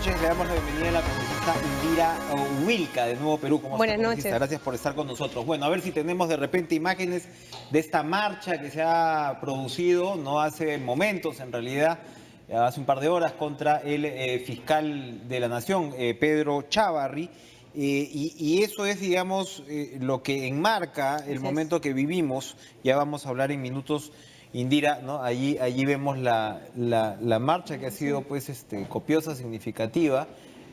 noches, le damos la bienvenida a la congresista Indira Wilca de Nuevo Perú. ¿Cómo Buenas está, congresista? noches. Gracias por estar con nosotros. Bueno, a ver si tenemos de repente imágenes de esta marcha que se ha producido, no hace momentos en realidad, hace un par de horas, contra el fiscal de la Nación, Pedro Chávarri. Y eso es, digamos, lo que enmarca el momento que vivimos. Ya vamos a hablar en minutos, Indira, ¿no? Allí vemos la marcha que ha sido pues copiosa, significativa,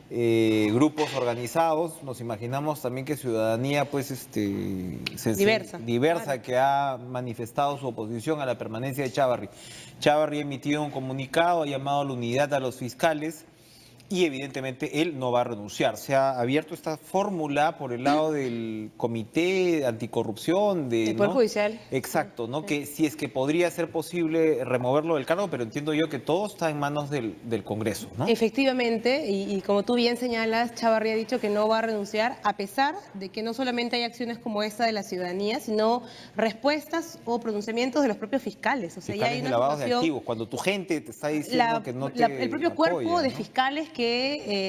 grupos organizados, nos imaginamos también que ciudadanía pues diversa Claro. que ha manifestado su oposición a la permanencia de Chávarri. Chávarri ha emitido un comunicado, ha llamado a la unidad a los fiscales. Y evidentemente él no va a renunciar. Se ha abierto esta fórmula por el lado del Comité Anticorrupción, El Poder ¿no? Judicial. Exacto, ¿no? Que si es que podría ser posible removerlo del cargo, pero entiendo yo que todo está en manos del Congreso, ¿no? Efectivamente, y como tú bien señalas, Chávarri ha dicho que no va a renunciar, a pesar de que no solamente hay acciones como esta de la ciudadanía, sino respuestas o pronunciamientos de los propios fiscales. O sea, ya hay Fiscales de una lavados de situación. activos, cuando tu gente te está diciendo que no te El propio cuerpo apoya, de ¿no? fiscales que,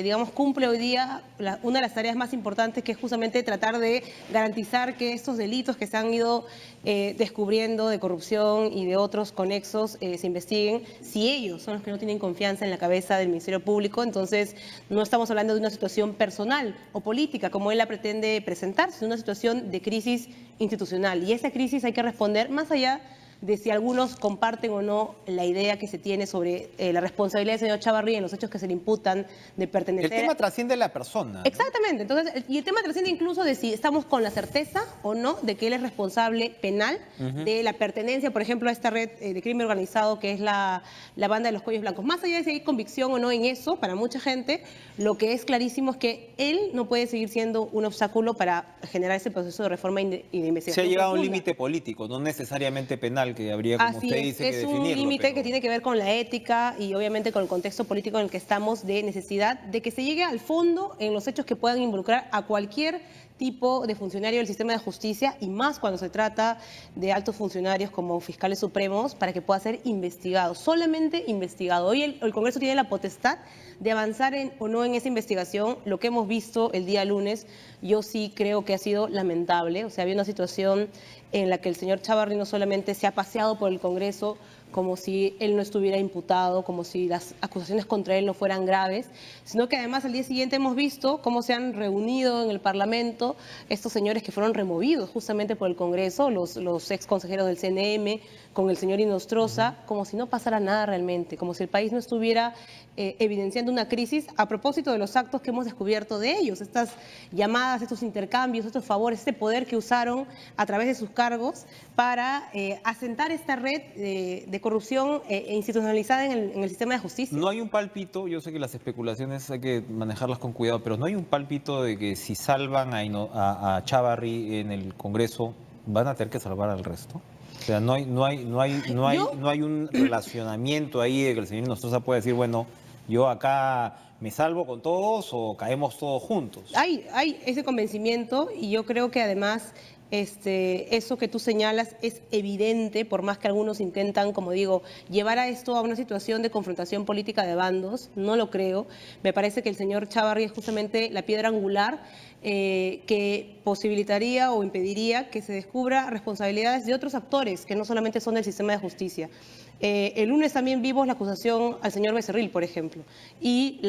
digamos, cumple hoy día una de las tareas más importantes, que es justamente tratar de garantizar que estos delitos que se han ido descubriendo de corrupción y de otros conexos se investiguen. Si ellos son los que no tienen confianza en la cabeza del Ministerio Público, entonces no estamos hablando de una situación personal o política, como él la pretende presentar, sino una situación de crisis institucional. Y esa crisis hay que responder más allá de si algunos comparten o no la idea que se tiene sobre la responsabilidad del señor Chávarri en los hechos que se le imputan de pertenecer. El tema trasciende a la persona, ¿no? Exactamente, entonces, y el tema trasciende incluso de si estamos con la certeza o no de que él es responsable penal de la pertenencia, por ejemplo, a esta red de crimen organizado que es la banda de los cuellos blancos. Más allá de si hay convicción o no en eso, para mucha gente, lo que es clarísimo es que él no puede seguir siendo un obstáculo para generar ese proceso de reforma y de investigación. Se ha llegado a un profunda. límite político, no necesariamente penal, que habría, como Así usted dice, que es un definirlo. límite Pero que tiene que ver con la ética y obviamente con el contexto político en el que estamos, de necesidad de que se llegue al fondo en los hechos que puedan involucrar a cualquier tipo de funcionario del sistema de justicia, y más cuando se trata de altos funcionarios como fiscales supremos, para que pueda ser investigado, solamente investigado. Hoy el Congreso tiene la potestad de avanzar o no en esa investigación. Lo que hemos visto el día lunes, yo sí creo que ha sido lamentable. O sea, había una situación en la que el señor Chávarri no solamente se ha paseado por el Congreso como si él no estuviera imputado, como si las acusaciones contra él no fueran graves, sino que además al día siguiente hemos visto cómo se han reunido en el Parlamento estos señores que fueron removidos justamente por el Congreso, los ex consejeros del CNM, con el señor Inostroza, como si no pasara nada realmente, como si el país no estuviera evidenciando una crisis a propósito de los actos que hemos descubierto de ellos, estas llamadas, estos intercambios, estos favores, este poder que usaron a través de sus cargos para asentar esta red de corrupción institucionalizada en el sistema de justicia. no hay un pálpito, yo sé que las especulaciones hay que manejarlas con cuidado, pero no hay un pálpito de que si salvan a Chávarri en el Congreso, van a tener que salvar al resto. O sea, no hay un relacionamiento ahí de que el señor Nostroza puede decir, bueno, yo acá me salvo con todos o caemos todos juntos. Hay ese convencimiento, y yo creo que además eso que tú señalas es evidente, por más que algunos intentan, como digo, llevar a esto a una situación de confrontación política de bandos. No lo creo. Me parece que el señor Chávarri es justamente la piedra angular que posibilitaría o impediría que se descubra responsabilidades de otros actores que no solamente son del sistema de justicia. El lunes también vimos la acusación al señor Becerril, por ejemplo, y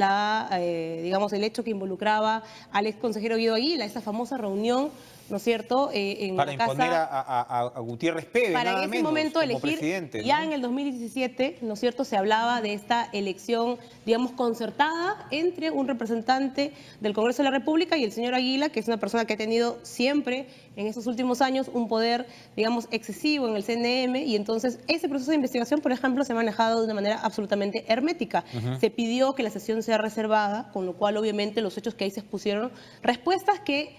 digamos, el hecho que involucraba al ex consejero Guido Aguila, esa famosa reunión, ¿no es cierto?, en Para la casa, imponer a Gutiérrez Pérez, para nada en ese menos, momento como elegir. presidente, ¿no? Ya en el 2017, ¿no es cierto?, se hablaba de esta elección, digamos, concertada entre un representante del Congreso de la República y el señor Aguila, que es una persona que ha tenido siempre en estos últimos años un poder, digamos, excesivo en el CNM, y entonces ese proceso de investigación, por ejemplo, se ha manejado de una manera absolutamente hermética. Se pidió que la sesión sea reservada, con lo cual obviamente los hechos que ahí se expusieron, respuestas que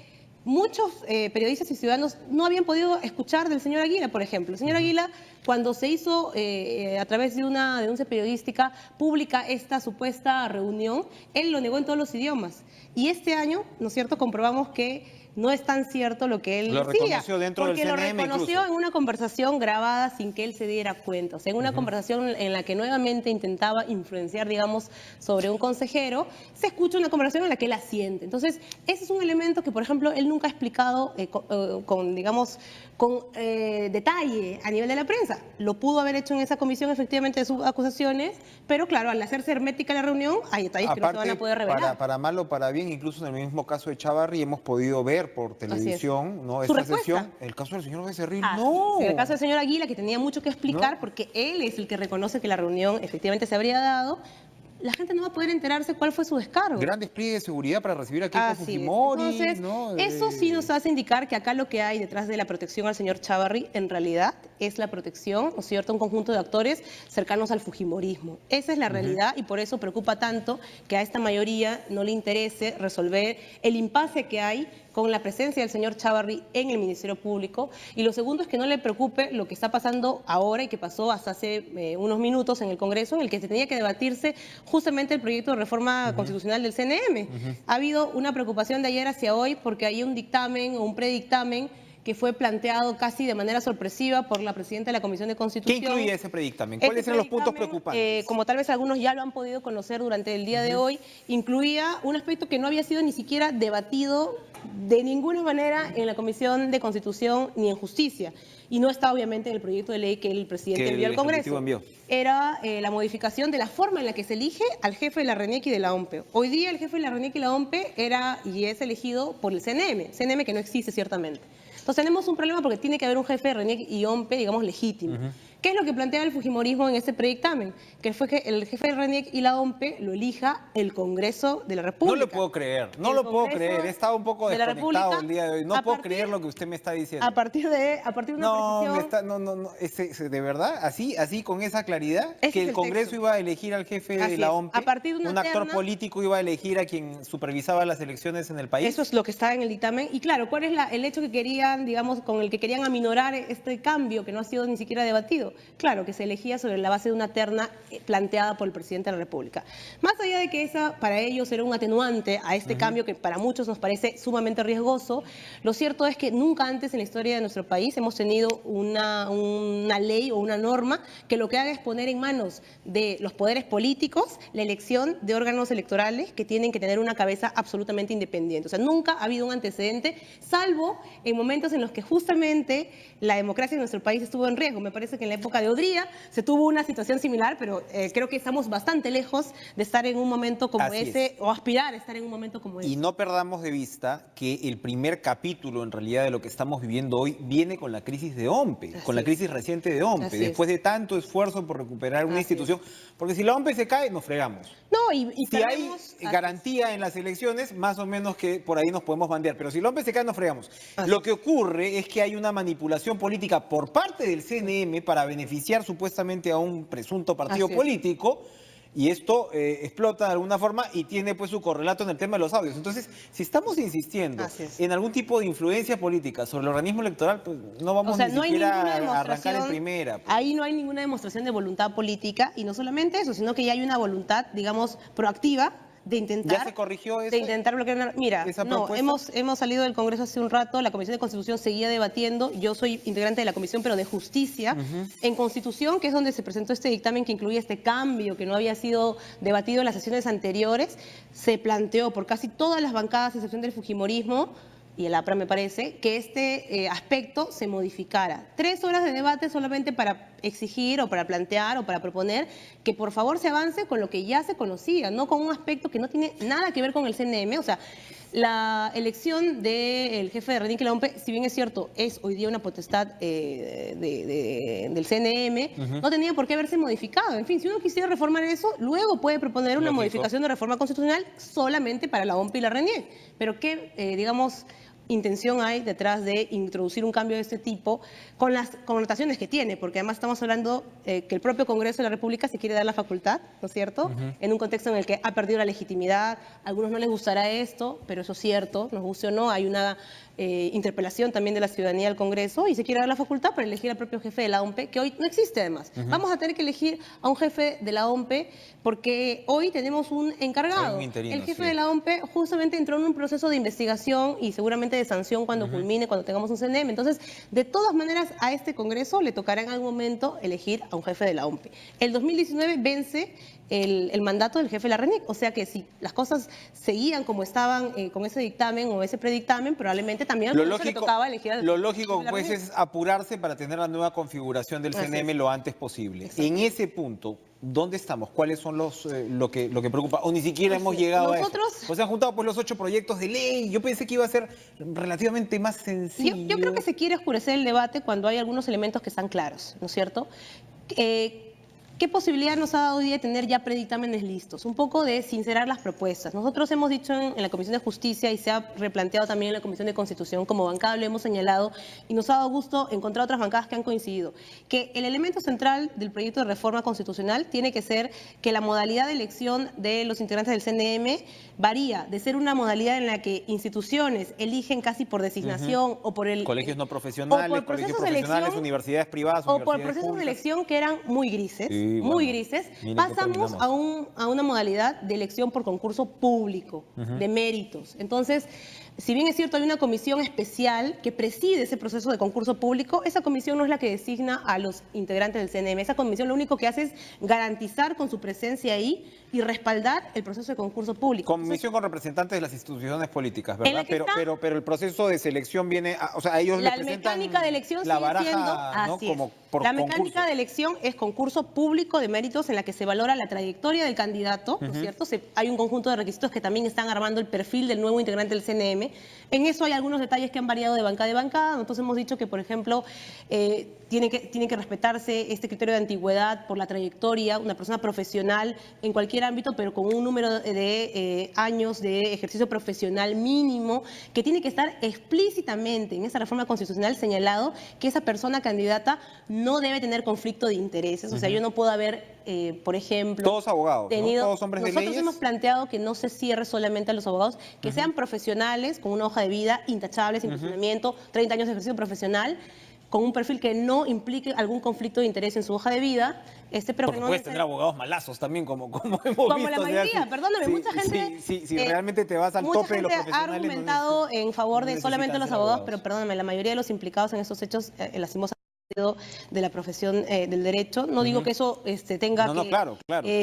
muchos periodistas y ciudadanos no habían podido escuchar del señor Aguila, por ejemplo. El señor Aguila, cuando se hizo a través de una denuncia periodística pública esta supuesta reunión, él lo negó en todos los idiomas. Y este año, ¿no es cierto?, comprobamos que no es tan cierto lo que él Lo decía. reconoció dentro del porque lo CNM reconoció incluso. en una conversación grabada sin que él se diera cuenta. O sea, en una conversación en la que nuevamente intentaba influenciar, digamos, sobre un consejero, se escucha una conversación en la que él asiente. Entonces, ese es un elemento que, por ejemplo, él nunca ha explicado con detalle a nivel de la prensa. Lo pudo haber hecho en esa comisión, efectivamente, de sus acusaciones, pero claro, al hacerse hermética la reunión, hay detalles que no se van a poder revelar. Para mal o para bien, incluso en el mismo caso de Chavarri hemos podido ver por televisión, ¿no? Su Esta respuesta. sesión, el caso del señor Becerril, Ah, no. en el caso del señor Aguila, que tenía mucho que explicar, No. porque él es el que reconoce que la reunión efectivamente se habría dado, la gente no va a poder enterarse cuál fue su descargo. Gran despliegue de seguridad para recibir a Keiko Así es. Fujimori, Entonces, ¿no? eso sí nos hace indicar que acá lo que hay detrás de la protección al señor Chavarri, en realidad, es la protección, ¿no es cierto?, un conjunto de actores cercanos al fujimorismo. Esa es la realidad y por eso preocupa tanto que a esta mayoría no le interese resolver el impasse que hay con la presencia del señor Chavarri en el Ministerio Público. Y lo segundo es que no le preocupe lo que está pasando ahora y que pasó hasta hace unos minutos en el Congreso, en el que se tenía que debatirse justamente el proyecto de reforma constitucional del CNM. Ha habido una preocupación de ayer hacia hoy porque hay un dictamen o un predictamen que fue planteado casi de manera sorpresiva por la presidenta de la Comisión de Constitución. ¿Qué incluye ese predictamen? ¿Cuáles eran los puntos preocupantes? Como tal vez algunos ya lo han podido conocer durante el día de hoy, incluía un aspecto que no había sido ni siquiera debatido de ninguna manera en la Comisión de Constitución ni en Justicia. Y no está obviamente en el proyecto de ley que el presidente envió al Congreso. Era la modificación de la forma en la que se elige al jefe de la RENIEC y de la OMPE. Hoy día el jefe de la RENIEC y la OMPE era y es elegido por el CNM que no existe ciertamente. Entonces tenemos un problema porque tiene que haber un jefe de RENIEC y OMPE, digamos, legítimo. ¿Qué es lo que plantea el fujimorismo en ese predictamen? Que fue que el jefe del RENIEC y la OMPE lo elija el Congreso de la República. No lo puedo creer, no lo puedo creer. He estado un poco desconectado el día de hoy. No puedo creer lo que usted me está diciendo. A partir de una precisión... ¿De verdad? ¿Así con esa claridad? Ese ¿Que es el Congreso texto. iba a elegir al jefe de la OMPE? A partir de una ¿Un actor terna, político iba a elegir a quien supervisaba las elecciones en el país? Eso es lo que está en el dictamen. Y claro, ¿cuál es el hecho que querían, digamos, con el que querían aminorar este cambio que no ha sido ni siquiera debatido? Claro, que se elegía sobre la base de una terna planteada por el presidente de la República. Más allá de que esa para ellos era un atenuante a este cambio que para muchos nos parece sumamente riesgoso, lo cierto es que nunca antes en la historia de nuestro país hemos tenido una ley o una norma que lo que haga es poner en manos de los poderes políticos la elección de órganos electorales que tienen que tener una cabeza absolutamente independiente. O sea, nunca ha habido un antecedente, salvo en momentos en los que justamente la democracia en nuestro país estuvo en riesgo. Me parece que en la época de Odría se tuvo una situación similar, pero creo que estamos bastante lejos de estar en un momento como ese o aspirar a estar en un momento como ese. Y no perdamos de vista que el primer capítulo en realidad de lo que estamos viviendo hoy viene con la crisis de OMPE, con la crisis reciente de OMPE, después de tanto esfuerzo por recuperar una institución, porque si la OMPE se cae, nos fregamos. No, y si hay garantía en las elecciones, más o menos que por ahí nos podemos bandear, pero si la OMPE se cae, nos fregamos. Lo que ocurre es que hay una manipulación política por parte del CNM para beneficiar supuestamente a un presunto partido político, y esto explota de alguna forma y tiene pues su correlato en el tema de los audios. Entonces, si estamos insistiendo en algún tipo de influencia política sobre el organismo electoral, pues no vamos ni siquiera a arrancar en primera. Pues. Ahí no hay ninguna demostración de voluntad política y no solamente eso, sino que ya hay una voluntad, digamos, proactiva de intentar... ¿Ya se corrigió eso? De intentar bloquear... Mira, no, hemos salido del Congreso hace un rato, la Comisión de Constitución seguía debatiendo, yo soy integrante de la Comisión, pero de Justicia. En Constitución, que es donde se presentó este dictamen que incluye este cambio que no había sido debatido en las sesiones anteriores, se planteó por casi todas las bancadas, a excepción del fujimorismo, y el APRA me parece, que este aspecto se modificara. 3 horas de debate solamente para exigir o para plantear o para proponer que por favor se avance con lo que ya se conocía, no con un aspecto que no tiene nada que ver con el CNM. O sea, la elección del jefe de RENIEC y la OMPE, si bien es cierto, es hoy día una potestad del CNM, no tenía por qué haberse modificado. En fin, si uno quisiera reformar eso, luego puede proponer una modificación de reforma constitucional solamente para la OMPE y la RENIEC. Pero qué, digamos, intención hay detrás de introducir un cambio de este tipo con las connotaciones que tiene, porque además estamos hablando que el propio Congreso de la República se quiere dar la facultad, ¿no es cierto?, en un contexto en el que ha perdido la legitimidad. A algunos no les gustará esto, pero eso es cierto, nos guste o no, hay una interpelación también de la ciudadanía al Congreso y se quiere dar la facultad para elegir al propio jefe de la OMP, que hoy no existe además. Vamos a tener que elegir a un jefe de la OMP porque hoy tenemos un encargado. Un interino, el jefe sí. de la OMP justamente entró en un proceso de investigación y seguramente de sanción cuando culmine, cuando tengamos un CNM. Entonces, de todas maneras, a este Congreso le tocará en algún momento elegir a un jefe de la OMP. El 2019 vence el mandato del jefe de la RENIC, o sea que si las cosas seguían como estaban con ese dictamen o ese predictamen, probablemente también al Congreso le tocaba elegir al Lo lógico, jefe de la pues, RENIC. es apurarse para tener la nueva configuración del Así CNM es. lo antes posible. Exacto. En ese punto, ¿dónde estamos? ¿Cuáles son lo que preocupa? O ni siquiera hemos llegado Nosotros- a eso. O sea, han juntado pues los 8 proyectos de ley. Yo pensé que iba a ser relativamente más sencillo. Yo creo que se quiere oscurecer el debate cuando hay algunos elementos que están claros, ¿no es cierto? ¿Qué posibilidad nos ha dado hoy de tener ya predictámenes listos? Un poco de sincerar las propuestas. Nosotros hemos dicho en la Comisión de Justicia y se ha replanteado también en la Comisión de Constitución, como bancada lo hemos señalado, y nos ha dado gusto encontrar otras bancadas que han coincidido, que el elemento central del proyecto de reforma constitucional tiene que ser que la modalidad de elección de los integrantes del CNM varía de ser una modalidad en la que instituciones eligen casi por designación o por el... Colegios no profesionales, o por colegios procesos de profesionales, elección, universidades privadas, o por universidades procesos de públicas. elección que eran muy grises, Sí, muy bueno, grises, miren qué pasamos terminamos. a una modalidad de elección por concurso público, de méritos. Entonces, si bien es cierto, hay una comisión especial que preside ese proceso de concurso público, esa comisión no es la que designa a los integrantes del CNM. Esa comisión lo único que hace es garantizar con su presencia ahí y respaldar el proceso de concurso público. Comisión con representantes de las instituciones políticas, ¿verdad? En la que está- Pero el proceso de selección viene, o sea, ellos La le presentan mecánica de elección la sigue baraja, siendo ¿no? así Como es. por La concurso. mecánica de elección es concurso público de méritos en la que se valora la trayectoria del candidato, ¿no es cierto? Hay un conjunto de requisitos que también están armando el perfil del nuevo integrante del CNM. En eso hay algunos detalles que han variado de bancada a bancada. Nosotros hemos dicho que, por ejemplo, tiene que respetarse este criterio de antigüedad por la trayectoria, una persona profesional en cualquier ámbito, pero con un número de años de ejercicio profesional mínimo, que tiene que estar explícitamente en esa reforma constitucional señalado que esa persona candidata no debe tener conflicto de intereses. O sea, yo no puedo haber, por ejemplo... Todos abogados, ¿no? Todos hombres de Nosotros leyes. hemos planteado que no se cierre solamente a los abogados, que sean profesionales con una hoja de vida intachable, sin cuestionamiento, 30 años de ejercicio profesional, con un perfil que no implique algún conflicto de interés en su hoja de vida, pero Porque que no puedes tener abogados malazos también, como hemos visto. como o la sea, mayoría, sí, perdóname, sí, mucha gente... si realmente te vas al mucha tope de los gente ha profesionales... argumentado en favor no de solamente necesitan los ser abogados, abogados. pero perdóname, la mayoría de los implicados en estos hechos lastimosamente de la profesión del derecho. No digo que eso tenga No, que claro.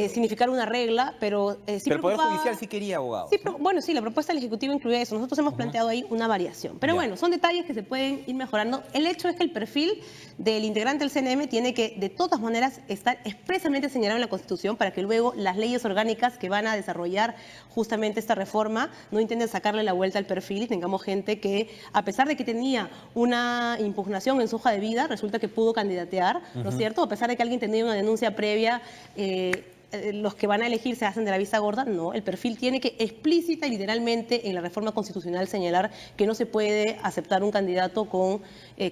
significar una regla, pero sí Pero el Poder preocupaba- Judicial sí quería abogados. Sí, bueno, sí, la propuesta del Ejecutivo incluye eso. Nosotros hemos planteado ahí una variación. Pero Ya. bueno, son detalles que se pueden ir mejorando. El hecho es que el perfil del integrante del CNM tiene que, de todas maneras, estar expresamente señalado en la Constitución para que luego las leyes orgánicas que van a desarrollar justamente esta reforma no intenten sacarle la vuelta al perfil y tengamos gente que, a pesar de que tenía una impugnación en su hoja de vida, resulta que pudo candidatear, ¿no es cierto? A pesar de que alguien tenía una denuncia previa, los que van a elegir se hacen de la vista gorda. No, el perfil tiene que explícita y literalmente en la reforma constitucional señalar que no se puede aceptar un candidato con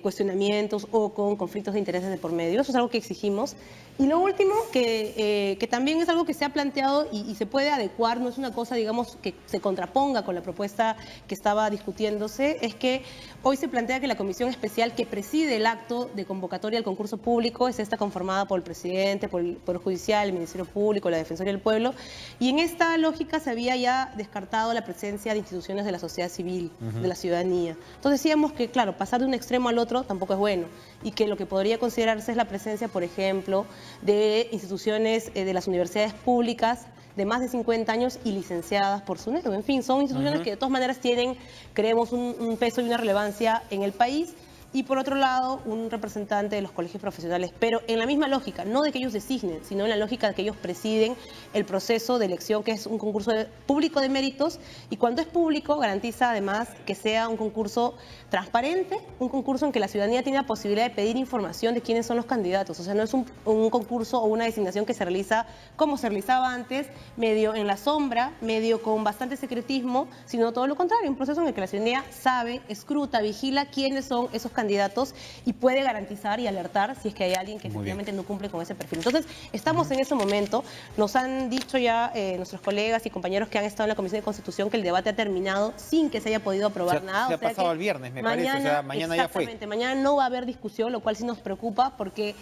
cuestionamientos o con conflictos de intereses de por medio. Eso es algo que exigimos. Y lo último, que también es algo que se ha planteado y se puede adecuar, no es una cosa, digamos, que se contraponga con la propuesta que estaba discutiéndose, es que hoy se plantea que la comisión especial que preside el acto de convocatoria al concurso público es esta conformada por el presidente, por el Poder Judicial, el Ministerio Público, la Defensoría del Pueblo, y en esta lógica se había ya descartado la presencia de instituciones de la sociedad civil, de la ciudadanía. Entonces decíamos que, claro, pasar de un extremo al otro tampoco es bueno, y que lo que podría considerarse es la presencia, por ejemplo, de instituciones de las universidades públicas de más de 50 años y licenciadas por SUNEDU. En fin, son instituciones que de todas maneras tienen, creemos, un peso y una relevancia en el país. Y por otro lado, un representante de los colegios profesionales, pero en la misma lógica, no de que ellos designen, sino en la lógica de que ellos presiden el proceso de elección, que es un concurso público de méritos, y cuando es público garantiza además que sea un concurso transparente, un concurso en que la ciudadanía tiene la posibilidad de pedir información de quiénes son los candidatos. O sea, no es un concurso o una designación que se realiza como se realizaba antes, medio en la sombra, medio con bastante secretismo, sino todo lo contrario, un proceso en el que la ciudadanía sabe, escruta, vigila quiénes son esos candidatos candidatos y puede garantizar y alertar si es que hay alguien que Muy bien. efectivamente no cumple con ese perfil. Entonces, estamos en ese momento. Nos han dicho ya nuestros colegas y compañeros que han estado en la Comisión de Constitución que el debate ha terminado sin que se haya podido aprobar nada. Se ha O sea pasado que al viernes, me parece. O sea, mañana ya fue. exactamente, mañana no va a haber discusión, lo cual sí nos preocupa porque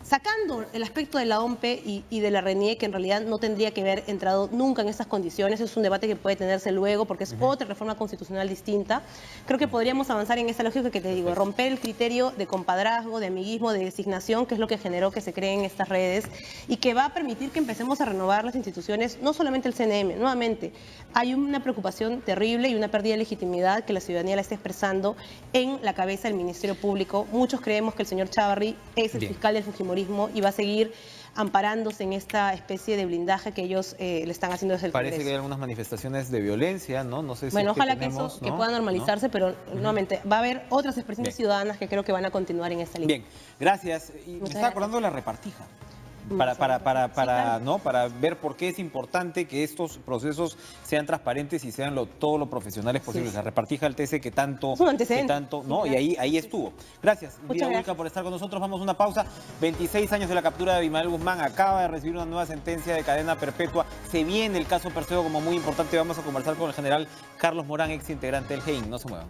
sacando el aspecto de la OMPE y de la RENIE, que en realidad no tendría que haber entrado nunca en estas condiciones, es un debate que puede tenerse luego porque es otra reforma constitucional distinta, creo que podríamos avanzar en esa lógica que te digo, romper el criterio de compadrazgo, de amiguismo, de designación, que es lo que generó que se creen estas redes y que va a permitir que empecemos a renovar las instituciones, no solamente el CNM, nuevamente, hay una preocupación terrible y una pérdida de legitimidad que la ciudadanía la está expresando en la cabeza del Ministerio Público. Muchos creemos que el señor Chávarri es el Bien. fiscal del Fujimorismo y va a seguir amparándose en esta especie de blindaje que ellos le están haciendo desde el Parece Congreso. que hay algunas manifestaciones de violencia, ¿no? No sé si Bueno, es que ojalá tenemos, que eso que ¿no? pueda normalizarse, pero nuevamente va a haber otras expresiones Bien. ciudadanas que creo que van a continuar en esta línea. Bien, gracias. Y me Muchas estaba acordando de la repartija. Sí, claro. ¿No? Para ver por qué es importante que estos procesos sean transparentes y sean todo lo profesionales posibles. Sí. La repartija del TC que tanto, Es un antecedente. que tanto, ¿no? Sí, Y claro. ahí estuvo. Gracias, Vida Muchas Ulca, gracias. por estar con nosotros. Vamos a una pausa. 26 años de la captura de Abimael Guzmán. Acaba de recibir una nueva sentencia de cadena perpetua. Se viene el caso Perseo como muy importante. Vamos a conversar con el general Carlos Morán, ex integrante del GEIN. No se muevan.